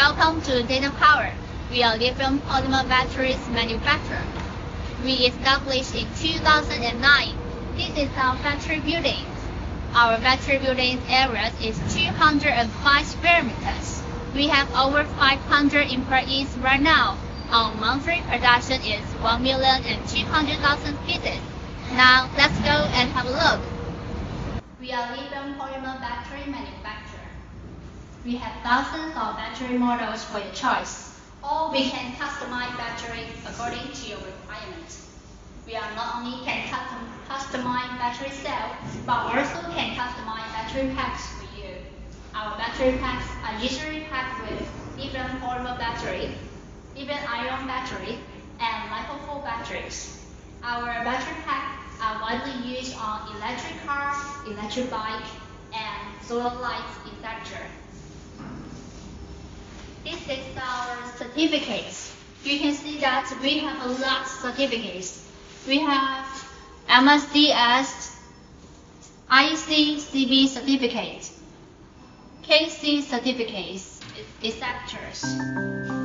Welcome to Data Power. We are lithium polymer batteries manufacturer. We established in 2009. This is our factory building. Our factory building area is 205 square meters. We have over 500 employees right now. Our monthly production is 1,200,000 pieces. Now let's go and have a look. We are lithium polymer battery manufacturer. We have thousands of battery models for your choice, or we can customize battery according to your requirements. We are not only can customize battery cell, but also can customize battery packs for you. Our battery packs are usually packed with lithium polymer battery, lithium-ion battery, and lipo batteries. Our battery packs are widely used on electric cars, electric bike, and solar lights, etc. This is our certificates. You can see that we have a lot of certificates. We have MSDS, ICCB certificate, KC certificates, etc.